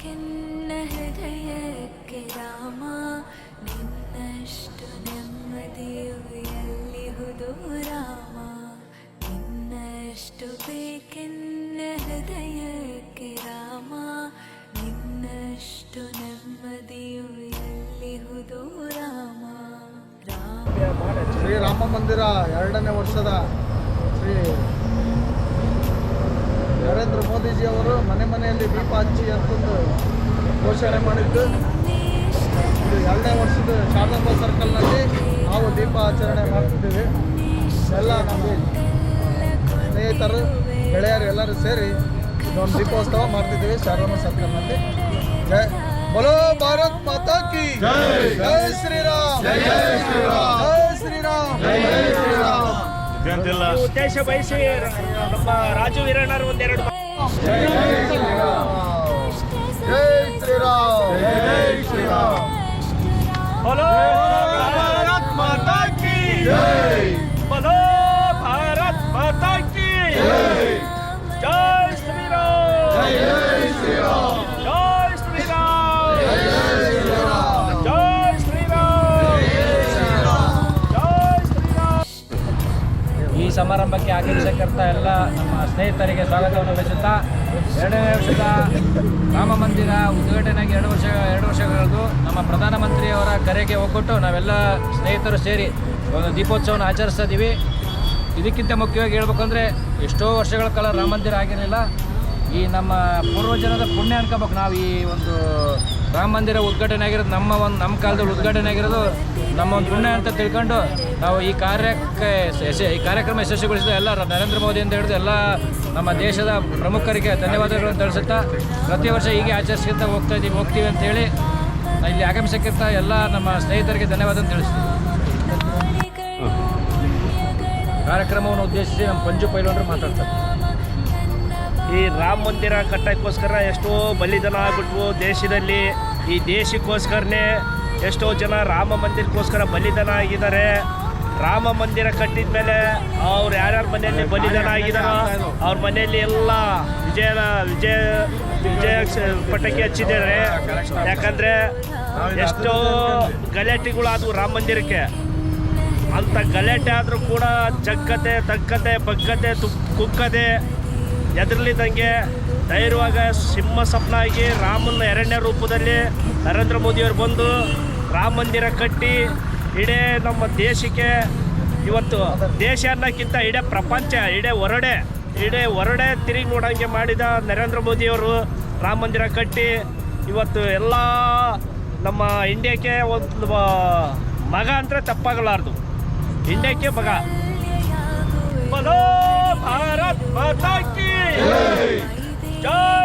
ಬೇಕೆನ್ನ ಹೃದಯಕ್ಕೆ ರಾಮ ನಿನ್ನಷ್ಟು ನೆಮ್ಮದಿಯು ಎಲ್ಲಿಹುದು ರಾಮ ನಿನ್ನಷ್ಟು ಬೇಕೆನ್ನ ಹೃದಯಕ್ಕೆ ರಾಮ ನಿನ್ನಷ್ಟು ನೆಮ್ಮದಿಯು ಎಲ್ಲಿಹುದು ರಾಮ ಶ್ರೀ ರಾಮ ಮಂದಿರ 2ನೇ ವರ್ಷದ ಶ್ರೀ ನರೇಂದ್ರ ಮೋದಿಜಿಯವರು ಮನೆ ಮನೆಯಲ್ಲಿ ದೀಪ ಹಚ್ಚಿ ಅಂತಂದು ಘೋಷಣೆ ಮಾಡಿದ್ದು. ಇದು 2ನೇ ವರ್ಷದ ಶಾರದಾಂಬಾ ಸರ್ಕಲ್ನಲ್ಲಿ ನಾವು ದೀಪ ಆಚರಣೆ ಮಾಡ್ತಿದ್ದೀವಿ. ಎಲ್ಲ ನಮ್ಮ ಸ್ನೇಹಿತರು ಗೆಳೆಯರು ಎಲ್ಲರೂ ಸೇರಿ ಇದೊಂದು ದೀಪೋತ್ಸವ ಮಾಡ್ತಿದ್ದೀವಿ ಶಾರದಾಂಬಾ ಸರ್ಕಲ್ನಲ್ಲಿ. बोलो भारत माता की जय, जय श्री राम, जय श्री राम, जय श्री राम, जय श्री राम. ಉದ್ದೇಶ ಬಯಸಿ ನಮ್ಮ ರಾಜು ವೀರಣ್ಣರು ಒಂದೆರಡು जय श्री राम, जय श्री राम, जय श्री राम. बोलो भारत माता की जय, बोलो भारत माता की जय, जय श्री राम, जय श्री राम, जय श्री राम, जय श्री राम, जय श्री राम, जय श्री राम. ಈ ಸಮಾರಂಭಕ್ಕೆ ಆಗಮಿಸಕರ್ತ ಎಲ್ಲ ನಮ್ಮ ಸ್ನೇಹಿತರಿಗೆ ಸ್ವಾಗತವನ್ನು ಬಯಸುತ್ತಾ 2ನೇ ವರ್ಷದ ರಾಮ ಮಂದಿರ ಉದ್ಘಾಟನೆಗೆ 2 ವರ್ಷಗಳದು ನಮ್ಮ ಪ್ರಧಾನಮಂತ್ರಿಯವರ ಕರೆಗೆ ಒಗ್ಗಟ್ಟು ನಾವೆಲ್ಲ ಸ್ನೇಹಿತರು ಸೇರಿ ಒಂದು ದೀಪೋತ್ಸವನ ಆಚರಿಸ್ತಾ ಇದ್ದೀವಿ. ಇದಕ್ಕಿಂತ ಮುಖ್ಯವಾಗಿ ಹೇಳ್ಬೇಕಂದ್ರೆ ಎಷ್ಟೋ ವರ್ಷಗಳ ಕಾಲ ರಾಮ ಮಂದಿರ ಆಗಿರಲಿಲ್ಲ. ಈ ನಮ್ಮ ಪೂರ್ವಜನದ ಪುಣ್ಯ ಅನ್ಕೋಬೇಕು. ನಾವು ಈ ಒಂದು ರಾಮ ಮಂದಿರ ಉದ್ಘಾಟನೆ ಆಗಿರೋದು ನಮ್ಮ ಕಾಲದಲ್ಲಿ ಉದ್ಘಾಟನೆ ಆಗಿರೋದು ನಮ್ಮ ಒಂದು ಪುಣ್ಯ ಅಂತ ತಿಳ್ಕೊಂಡು ನಾವು ಈ ಕಾರ್ಯಕ್ರಮ ಯಶಸ್ವಿಗೊಳಿಸಿದ ಎಲ್ಲ ನರೇಂದ್ರ ಮೋದಿ ಅಂತ ಹಿಡಿದು ಎಲ್ಲ ನಮ್ಮ ದೇಶದ ಪ್ರಮುಖರಿಗೆ ಧನ್ಯವಾದಗಳನ್ನು ತಿಳಿಸುತ್ತಾ ಪ್ರತಿ ವರ್ಷ ಹೀಗೆ ಆಚರಿಸ್ಕೊಂತ ಹೋಗ್ತೀವಿ ಅಂತೇಳಿ ಇಲ್ಲಿ ಆಗಮಿಸಕ್ಕಿಂತ ಎಲ್ಲ ನಮ್ಮ ಸ್ನೇಹಿತರಿಗೆ ಧನ್ಯವಾದ ತಿಳಿಸ್ತೀವಿ. ಕಾರ್ಯಕ್ರಮವನ್ನು ಉದ್ದೇಶಿಸಿ ನಮ್ಮ ಪಂಜು ಪೈಲವಾನರು ಮಾತಾಡ್ತಾರೆ. ಈ ರಾಮ ಮಂದಿರ ಕಟ್ಟೋಕ್ಕೋಸ್ಕರ ಎಷ್ಟೋ ಬಲಿದಾನ ಆಗ್ಬಿಟ್ವು ದೇಶದಲ್ಲಿ. ಈ ದೇಶಕ್ಕೋಸ್ಕರನೇ ಎಷ್ಟೋ ಜನ ರಾಮ ಮಂದಿರಕ್ಕೋಸ್ಕರ ಬಲಿದಾನ ಆಗಿದ್ದಾರೆ. ರಾಮ ಮಂದಿರ ಕಟ್ಟಿದ ಮೇಲೆ ಅವ್ರು ಯಾರ್ಯಾರ ಮನೆಯಲ್ಲಿ ಬಲಿದಾನ ಆಗಿದಾರೋ ಅವ್ರ ಮನೆಯಲ್ಲಿ ಎಲ್ಲ ವಿಜಯ ಪಟಾಕಿ ಹಚ್ಚಿದ್ದಾರೆ. ಯಾಕಂದರೆ ಎಷ್ಟೋ ಗಲಾಟೆಗಳಾದವು ರಾಮ ಮಂದಿರಕ್ಕೆ. ಅಂಥ ಗಲಾಟೆ ಆದರೂ ಕೂಡ ಜಗ್ಗತೆ ತಗ್ಗತೆ ಬಗ್ಗತೆ ಕುಕ್ಕದೆ ಎದುರ್ಲಿದ್ದಂಗೆ ಧೈರ್ಯವಾಗ ಸಿಂಹ ಸಪ್ನಾಗಿ ರಾಮನ 2ನೇ ರೂಪದಲ್ಲಿ ನರೇಂದ್ರ ಮೋದಿಯವರು ಬಂದು ರಾಮ ಮಂದಿರ ಕಟ್ಟಿ ಇಡೀ ನಮ್ಮ ದೇಶಕ್ಕೆ ಇವತ್ತು ದೇಶ ಅನ್ನೋಕ್ಕಿಂತ ಇಡೀ ಪ್ರಪಂಚ ಇಡೀ ಹೊರಡೆ ತಿರುಗಿ ನೋಡೋಂಗೆ ಮಾಡಿದ ನರೇಂದ್ರ ಮೋದಿಯವರು ರಾಮ ಮಂದಿರ ಕಟ್ಟಿ ಇವತ್ತು ಎಲ್ಲ ನಮ್ಮ ಇಂಡಿಯಾಕ್ಕೆ ಒಂದು ಮಗ ಅಂದರೆ ತಪ್ಪಾಗಲಾರ್ದು. ಇಂಡಿಯಾಕ್ಕೆ ಮಗ. बोलो भारत माता की जय.